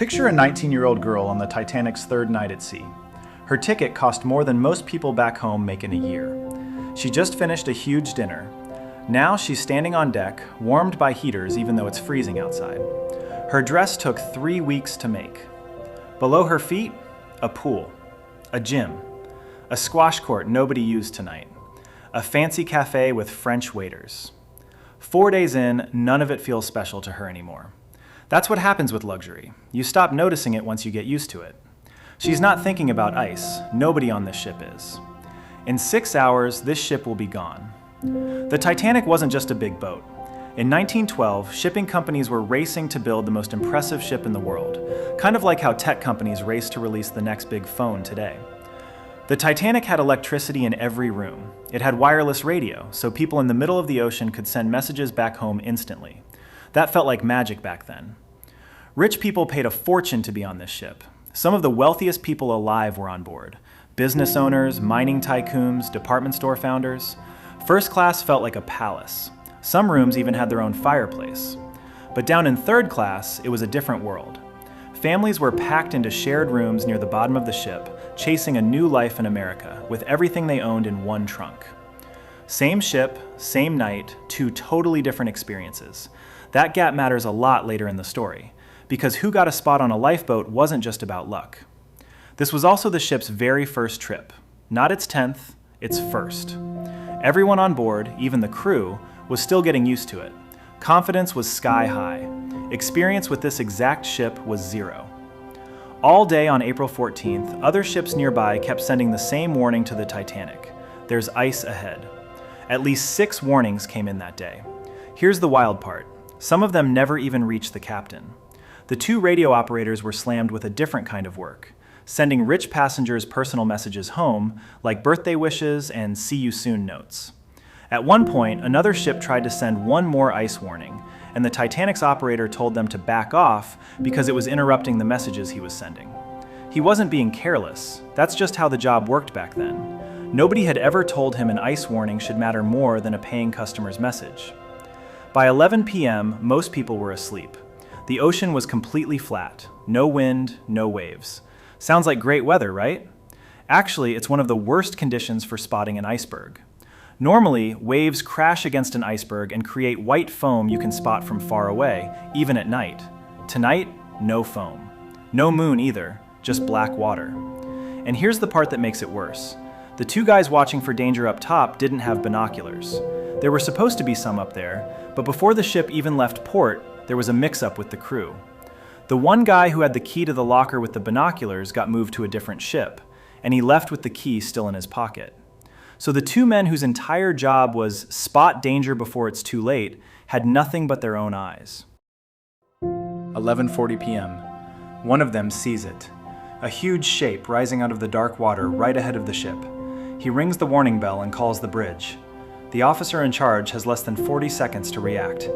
Picture a 19-year-old girl on the Titanic's third night at sea. Her ticket cost more than most people back home make in a year. She just finished a huge dinner. Now she's standing on deck, warmed by heaters even though it's freezing outside. Her dress took 3 weeks to make. Below her feet, a pool, a gym, a squash court nobody used tonight, a fancy cafe with French waiters. 4 days in, none of it feels special to her anymore. That's what happens with luxury. You stop noticing it once you get used to it. She's not thinking about ice. Nobody on this ship is. In 6 hours, this ship will be gone. The Titanic wasn't just a big boat. In 1912, shipping companies were racing to build the most impressive ship in the world, kind of like how tech companies race to release the next big phone today. The Titanic had electricity in every room. It had wireless radio, so people in the middle of the ocean could send messages back home instantly. That felt like magic back then. Rich people paid a fortune to be on this ship. Some of the wealthiest people alive were on board. Business owners, mining tycoons, department store founders. First class felt like a palace. Some rooms even had their own fireplace. But down in third class, it was a different world. Families were packed into shared rooms near the bottom of the ship, chasing a new life in America, with everything they owned in one trunk. Same ship, same night, two totally different experiences. That gap matters a lot later in the story, because who got a spot on a lifeboat wasn't just about luck. This was also the ship's very first trip. Not its 10th, its first. Everyone on board, even the crew, was still getting used to it. Confidence was sky high. Experience with this exact ship was zero. All day on April 14th, other ships nearby kept sending the same warning to the Titanic. There's ice ahead. At least 6 warnings came in that day. Here's the wild part. Some of them never even reached the captain. The 2 radio operators were slammed with a different kind of work, sending rich passengers personal messages home, like birthday wishes and see you soon notes. At one point, another ship tried to send one more ice warning, and the Titanic's operator told them to back off because it was interrupting the messages he was sending. He wasn't being careless. That's just how the job worked back then. Nobody had ever told him an ice warning should matter more than a paying customer's message. By 11 p.m., most people were asleep. The ocean was completely flat. No wind, no waves. Sounds like great weather, right? Actually, it's one of the worst conditions for spotting an iceberg. Normally, waves crash against an iceberg and create white foam you can spot from far away, even at night. Tonight, no foam. No moon either, just black water. And here's the part that makes it worse. The 2 guys watching for danger up top didn't have binoculars. There were supposed to be some up there, but before the ship even left port, there was a mix-up with the crew. The one guy who had the key to the locker with the binoculars got moved to a different ship, and he left with the key still in his pocket. So the 2 men whose entire job was spot danger before it's too late had nothing but their own eyes. 11:40 p.m. One of them sees it. A huge shape rising out of the dark water right ahead of the ship. He rings the warning bell and calls the bridge. The officer in charge has less than 40 seconds to react.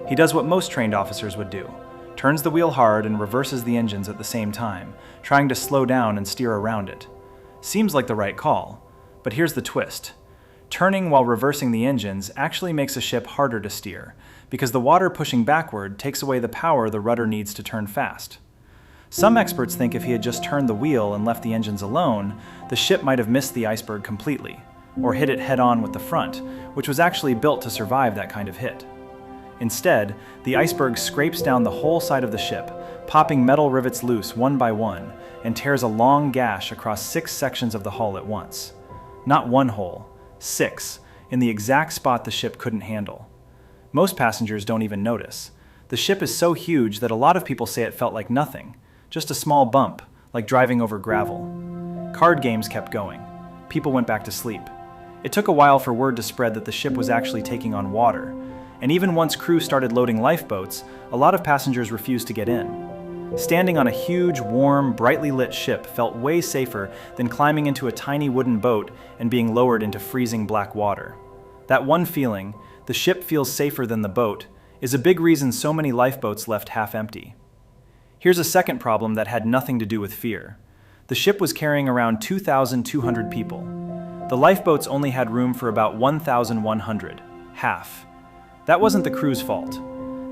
He does what most trained officers would do. Turns the wheel hard and reverses the engines at the same time, trying to slow down and steer around it. Seems like the right call. But here's the twist. Turning while reversing the engines actually makes a ship harder to steer, because the water pushing backward takes away the power the rudder needs to turn fast. Some experts think if he had just turned the wheel and left the engines alone, the ship might have missed the iceberg completely, or hit it head-on with the front, which was actually built to survive that kind of hit. Instead, the iceberg scrapes down the whole side of the ship, popping metal rivets loose one by one, and tears a long gash across 6 sections of the hull at once. Not one hole, 6, in the exact spot the ship couldn't handle. Most passengers don't even notice. The ship is so huge that a lot of people say it felt like nothing, just a small bump, like driving over gravel. Card games kept going. People went back to sleep. It took a while for word to spread that the ship was actually taking on water, and even once crew started loading lifeboats, a lot of passengers refused to get in. Standing on a huge, warm, brightly lit ship felt way safer than climbing into a tiny wooden boat and being lowered into freezing black water. That one feeling, the ship feels safer than the boat, is a big reason so many lifeboats left half empty. Here's a second problem that had nothing to do with fear. The ship was carrying around 2,200 people. The lifeboats only had room for about 1,100, half. That wasn't the crew's fault.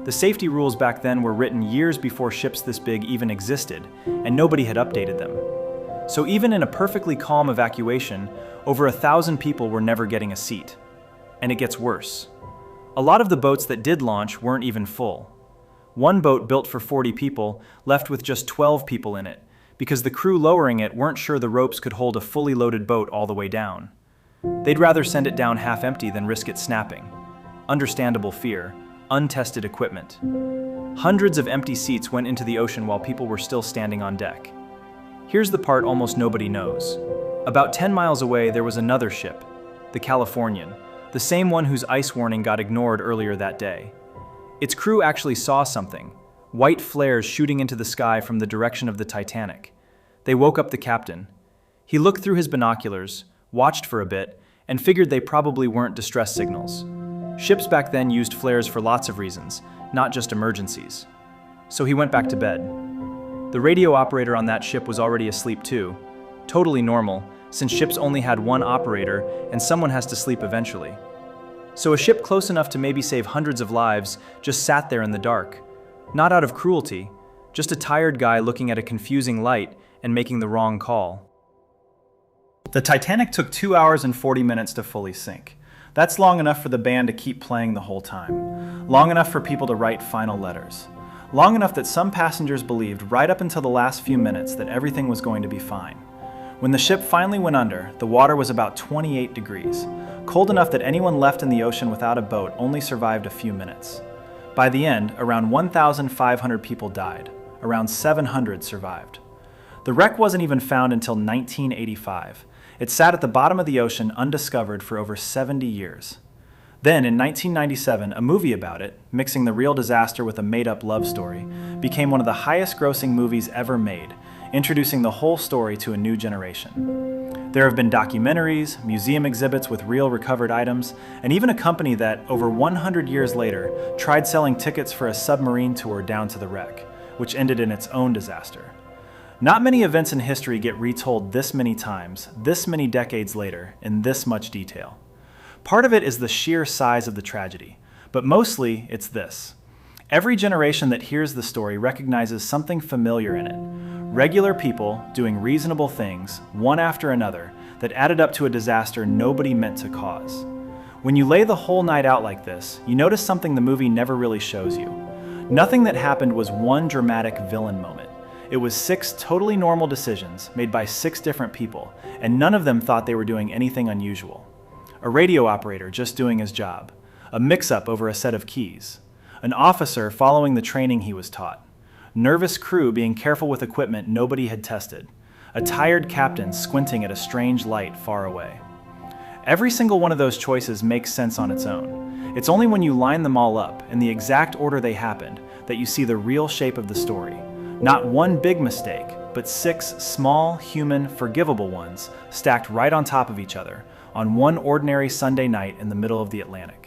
The safety rules back then were written years before ships this big even existed, and nobody had updated them. So even in a perfectly calm evacuation, over 1,000 people were never getting a seat. And it gets worse. A lot of the boats that did launch weren't even full. One boat built for 40 people left with just 12 people in it, because the crew lowering it weren't sure the ropes could hold a fully loaded boat all the way down. They'd rather send it down half empty than risk it snapping. Understandable fear, untested equipment. Hundreds of empty seats went into the ocean while people were still standing on deck. Here's the part almost nobody knows. About 10 miles away, there was another ship, the Californian, the same one whose ice warning got ignored earlier that day. Its crew actually saw something, white flares shooting into the sky from the direction of the Titanic. They woke up the captain. He looked through his binoculars, watched for a bit, and figured they probably weren't distress signals. Ships back then used flares for lots of reasons, not just emergencies. So he went back to bed. The radio operator on that ship was already asleep too. Totally normal, since ships only had one operator and someone has to sleep eventually. So a ship close enough to maybe save hundreds of lives just sat there in the dark. Not out of cruelty, just a tired guy looking at a confusing light and making the wrong call. The Titanic took 2 hours and 40 minutes to fully sink. That's long enough for the band to keep playing the whole time. Long enough for people to write final letters. Long enough that some passengers believed right up until the last few minutes that everything was going to be fine. When the ship finally went under, the water was about 28 degrees, cold enough that anyone left in the ocean without a boat only survived a few minutes. By the end, around 1,500 people died. Around 700 survived. The wreck wasn't even found until 1985. It sat at the bottom of the ocean undiscovered for over 70 years. Then, in 1997, a movie about it, mixing the real disaster with a made-up love story, became one of the highest-grossing movies ever made, introducing the whole story to a new generation. There have been documentaries, museum exhibits with real recovered items, and even a company that, over 100 years later, tried selling tickets for a submarine tour down to the wreck, which ended in its own disaster. Not many events in history get retold this many times, this many decades later, in this much detail. Part of it is the sheer size of the tragedy, but mostly it's this. Every generation that hears the story recognizes something familiar in it. Regular people doing reasonable things, one after another, that added up to a disaster nobody meant to cause. When you lay the whole night out like this, you notice something the movie never really shows you. Nothing that happened was one dramatic villain moment. It was 6 totally normal decisions made by 6 different people, and none of them thought they were doing anything unusual. A radio operator just doing his job. A mix-up over a set of keys. An officer following the training he was taught. Nervous crew being careful with equipment nobody had tested. A tired captain squinting at a strange light far away. Every single one of those choices makes sense on its own. It's only when you line them all up, in the exact order they happened, that you see the real shape of the story. Not one big mistake, but 6 small, human, forgivable ones stacked right on top of each other on one ordinary Sunday night in the middle of the Atlantic.